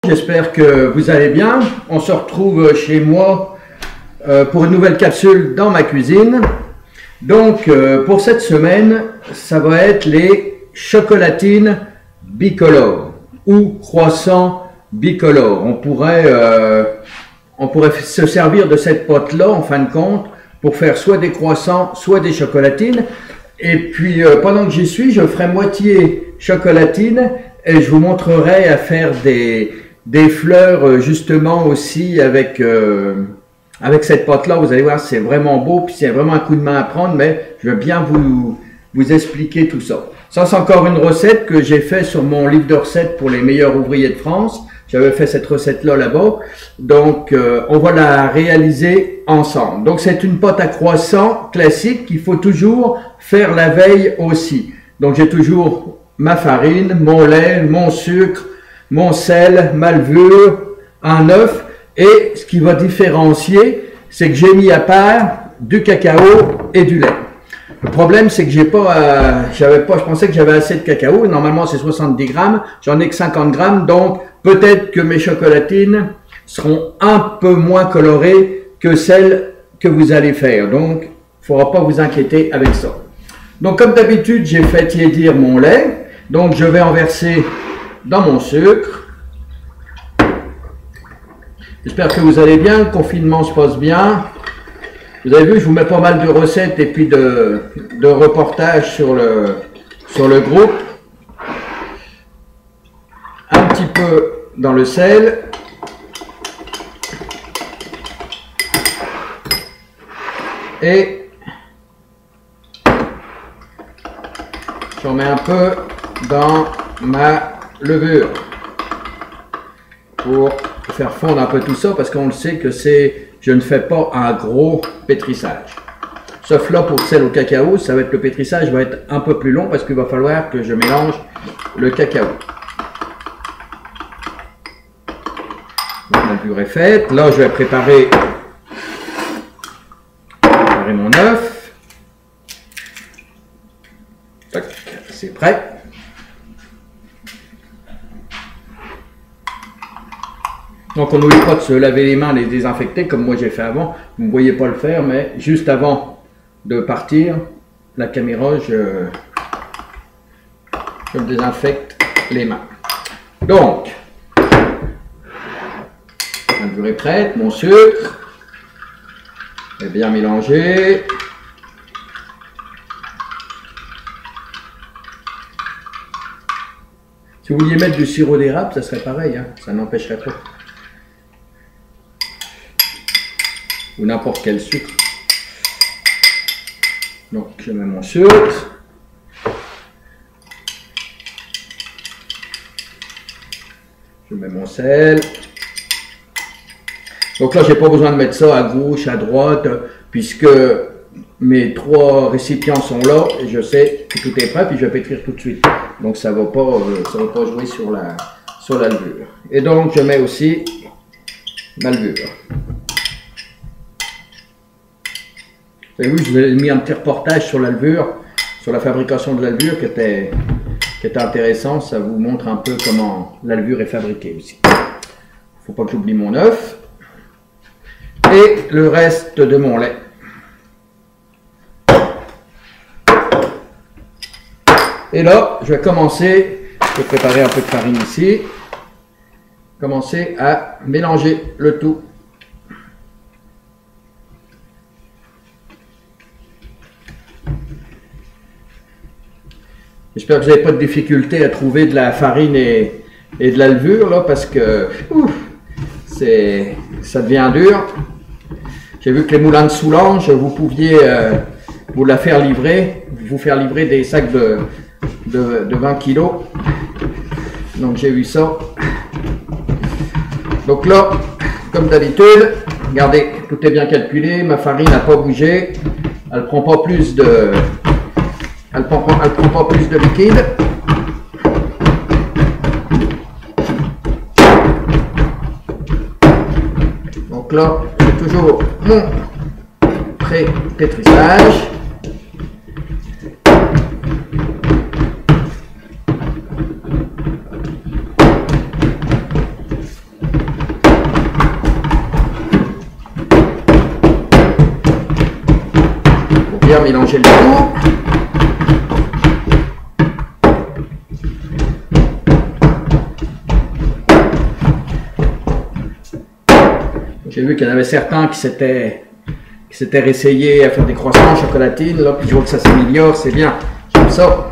j'espère que vous allez bien. On se retrouve chez moi pour une nouvelle capsule dans ma cuisine. Donc pour cette semaine, ça va être les chocolatines bicolores ou croissants bicolores. On pourrait se servir de cette pote-là en fin de compte pour faire soit des croissants, soit des chocolatines. Et puis pendant que j'y suis, je ferai moitié chocolatine et je vous montrerai à faire des fleurs justement aussi avec cette pote-là. Vous allez voir, c'est vraiment beau, puis c'est vraiment un coup de main à prendre, mais je veux bien vous expliquer tout ça. Ça, c'est encore une recette que j'ai fait sur mon livre de recettes pour les meilleurs ouvriers de France. J'avais fait cette recette-là là-bas. Donc, on va la réaliser ensemble. Donc, c'est une pâte à croissant classique qu'il faut toujours faire la veille aussi. Donc, j'ai toujours ma farine, mon lait, mon sucre, mon sel, ma levure, un œuf. Et ce qui va différencier, c'est que j'ai mis à part du cacao et du lait. Le problème, c'est que je pensais que j'avais assez de cacao. Normalement, c'est 70 grammes. J'en ai que 50 grammes. Donc, peut-être que mes chocolatines seront un peu moins colorées que celles que vous allez faire. Donc, il ne faudra pas vous inquiéter avec ça. Donc, comme d'habitude, j'ai fait tiédir mon lait. Donc, je vais en verser dans mon sucre. J'espère que vous allez bien. Le confinement se passe bien. Vous avez vu, je vous mets pas mal de recettes et puis de reportages sur le groupe. Un petit peu dans le sel. Et j'en mets un peu dans ma levure pour faire fondre un peu tout ça parce qu'on le sait que je ne fais pas un gros pétrissage. Sauf là pour celle au cacao, ça va être le pétrissage va être un peu plus long parce qu'il va falloir que je mélange le cacao. La levure est faite. Là, je vais préparer mon œuf. C'est prêt. Donc, on n'oublie pas de se laver les mains, les désinfecter, comme moi j'ai fait avant. Vous ne me voyez pas le faire, mais juste avant de partir, la caméra, je me désinfecte les mains. Donc, la levure est prête, mon sucre est bien mélangé. Si vous vouliez mettre du sirop d'érable, ça serait pareil, hein, ça n'empêcherait pas. Ou n'importe quel sucre. Donc je mets mon sucre. Je mets mon sel. Donc là, j'ai pas besoin de mettre ça à gauche, à droite, puisque mes 3 récipients sont là et je sais que tout est prêt, puis je vais pétrir tout de suite. Donc ça va pas jouer sur la levure. Et donc je mets aussi ma levure. Vous avez vu, je vous ai mis un petit reportage sur la levure, sur la fabrication de la levure qui était intéressant. Ça vous montre un peu comment la levure est fabriquée aussi. Il ne faut pas que j'oublie mon œuf. Et le reste de mon lait. Et là, je vais commencer, je vais préparer un peu de farine ici. Commencer à mélanger le tout. J'espère que vous n'avez pas de difficulté à trouver de la farine et de la levure là parce que ça devient dur. J'ai vu que les moulins de Soulanges, vous pouviez vous faire livrer des sacs de 20 kg. Donc j'ai vu ça. Donc là, comme d'habitude, regardez, tout est bien calculé, ma farine n'a pas bougé, elle prend pas plus de liquide. Donc là, j'ai toujours mon pré-pétrissage. bien mélanger le tout. J'ai vu qu'il y en avait certains qui s'étaient réessayés à faire des croissants, chocolatines. Là, puis je vois que ça s'améliore, c'est bien. J'aime ça.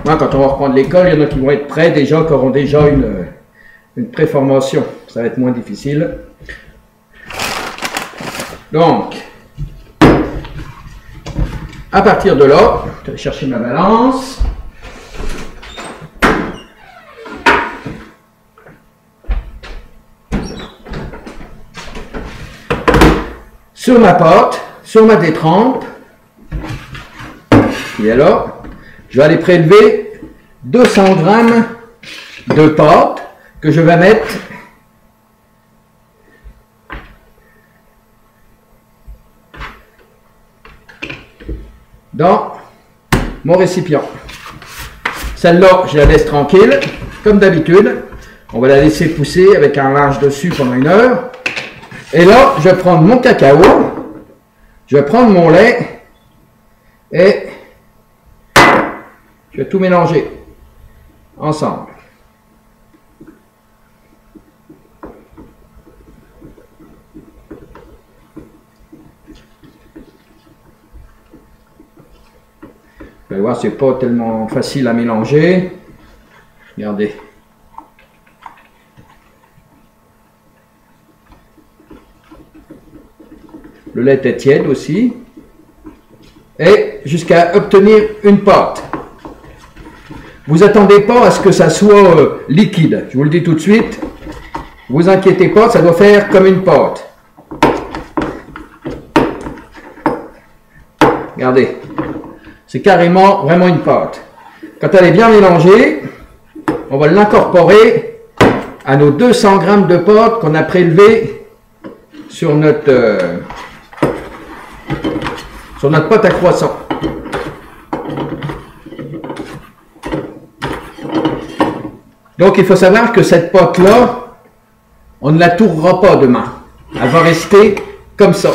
Moi, quand on va reprendre l'école, il y en a qui vont être prêts déjà, qui auront déjà une préformation. Ça va être moins difficile. Donc, à partir de là, je vais chercher ma balance. Sur ma pâte, sur ma détrempe, qui est là, je vais aller prélever 200 g de pâte que je vais mettre dans mon récipient. Celle-là, je la laisse tranquille, comme d'habitude. On va la laisser pousser avec un linge dessus pendant 1 heure. Et là, je vais prendre mon cacao, je vais prendre mon lait et je vais tout mélanger ensemble. Vous allez voir, c'est pas tellement facile à mélanger. Regardez. Le lait est tiède aussi. Et jusqu'à obtenir une pâte. Vous attendez pas à ce que ça soit liquide. Je vous le dis tout de suite. Vous inquiétez pas, ça doit faire comme une pâte. Regardez. C'est carrément vraiment une pâte. Quand elle est bien mélangée, on va l'incorporer à nos 200 g de pâte qu'on a prélevé sur notre pâte à croissant. Donc il faut savoir que cette pâte-là, on ne la tourera pas demain. Elle va rester comme ça.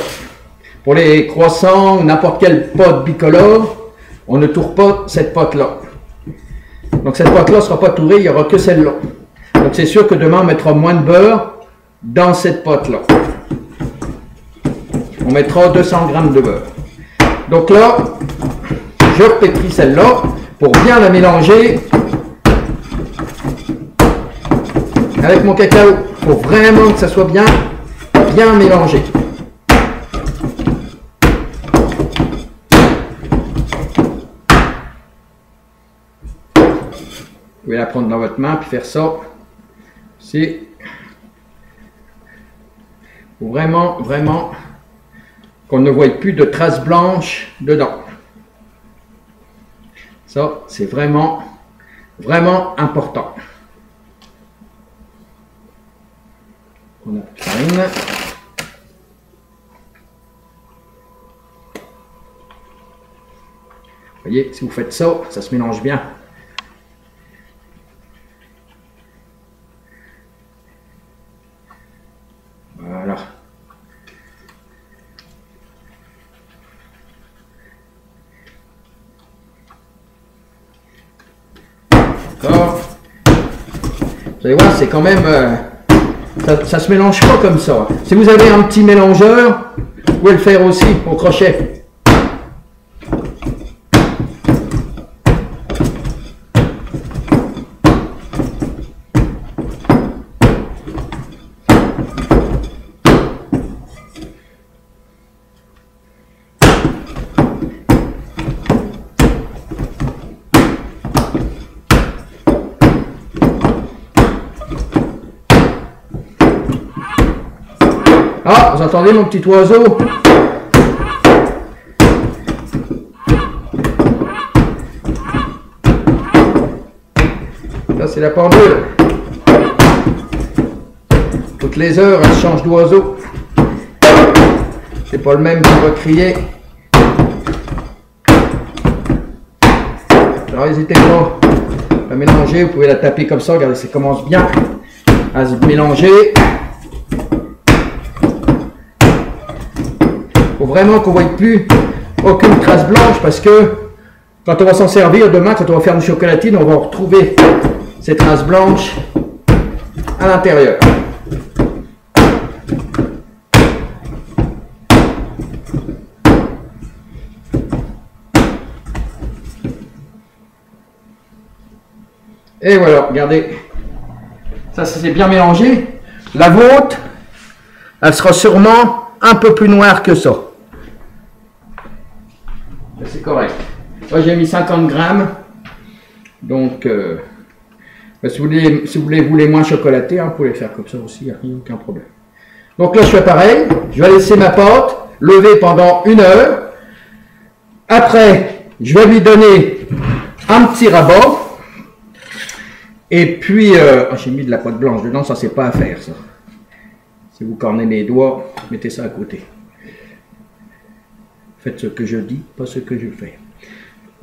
Pour les croissants ou n'importe quelle pâte bicolore, on ne tourne pas cette pâte-là. Donc cette pâte-là ne sera pas tourée, il n'y aura que celle-là. Donc c'est sûr que demain on mettra moins de beurre dans cette pâte-là. On mettra 200 g de beurre. Donc là, je repétris celle-là pour bien la mélanger avec mon cacao. Il faut vraiment que ça soit bien mélangé. Vous pouvez la prendre dans votre main puis faire ça. C'est vraiment qu'on ne voit plus de traces blanches dedans. Ça, c'est vraiment important. On a la farine. Vous voyez, si vous faites ça, ça se mélange bien. Voilà. D'accord. Vous allez voir, c'est quand même... ça se mélange pas comme ça. Si vous avez un petit mélangeur, vous pouvez le faire aussi au crochet. Ah, vous entendez mon petit oiseau? Là, c'est la pendule. Toutes les heures, elle change d'oiseau. C'est pas le même qui va crier. Alors n'hésitez pas à mélanger, vous pouvez la taper comme ça, regardez, ça commence bien à se mélanger. Il faut vraiment qu'on ne voie plus aucune trace blanche parce que quand on va s'en servir demain, quand on va faire une chocolatine, on va retrouver ces traces blanches à l'intérieur. Et voilà, regardez, ça c'est bien mélangé. La vôtre, elle sera sûrement un peu plus noire que ça. C'est correct. Moi j'ai mis 50 grammes. Donc, si vous voulez moins chocolaté, hein, vous pouvez le faire comme ça aussi, il n'y a aucun problème. Donc là je fais pareil, je vais laisser ma pâte lever pendant 1 heure. Après, je vais lui donner un petit rabat. Et puis, j'ai mis de la pâte blanche dedans, ça c'est pas à faire ça. Si vous cornez les doigts, mettez ça à côté. Faites ce que je dis, pas ce que je fais.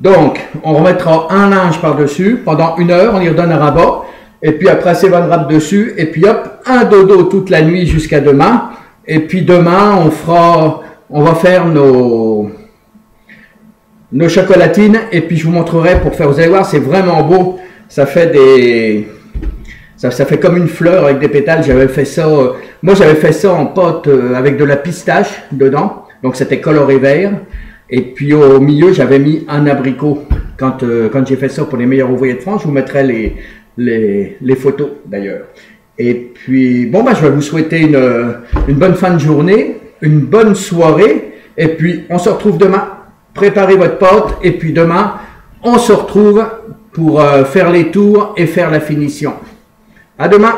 Donc, on remettra un linge par-dessus pendant 1 heure, on y redonne un rabat. Et puis après, c'est Van Wrap dessus. Et puis hop, un dodo toute la nuit jusqu'à demain. Et puis demain, on va faire nos chocolatines. Et puis je vous montrerai pour faire, vous allez voir, c'est vraiment beau. Ça fait ça fait comme une fleur avec des pétales. J'avais fait ça, moi j'avais fait ça en pâte avec de la pistache dedans. Donc c'était coloré vert. Et puis au milieu, j'avais mis un abricot. Quand j'ai fait ça pour les meilleurs ouvriers de France, je vous mettrai les photos d'ailleurs. Et puis, bon, je vais vous souhaiter une bonne fin de journée, une bonne soirée. Et puis, on se retrouve demain. Préparez votre pâte. Et puis demain, on se retrouve pour faire les tours et faire la finition. À demain!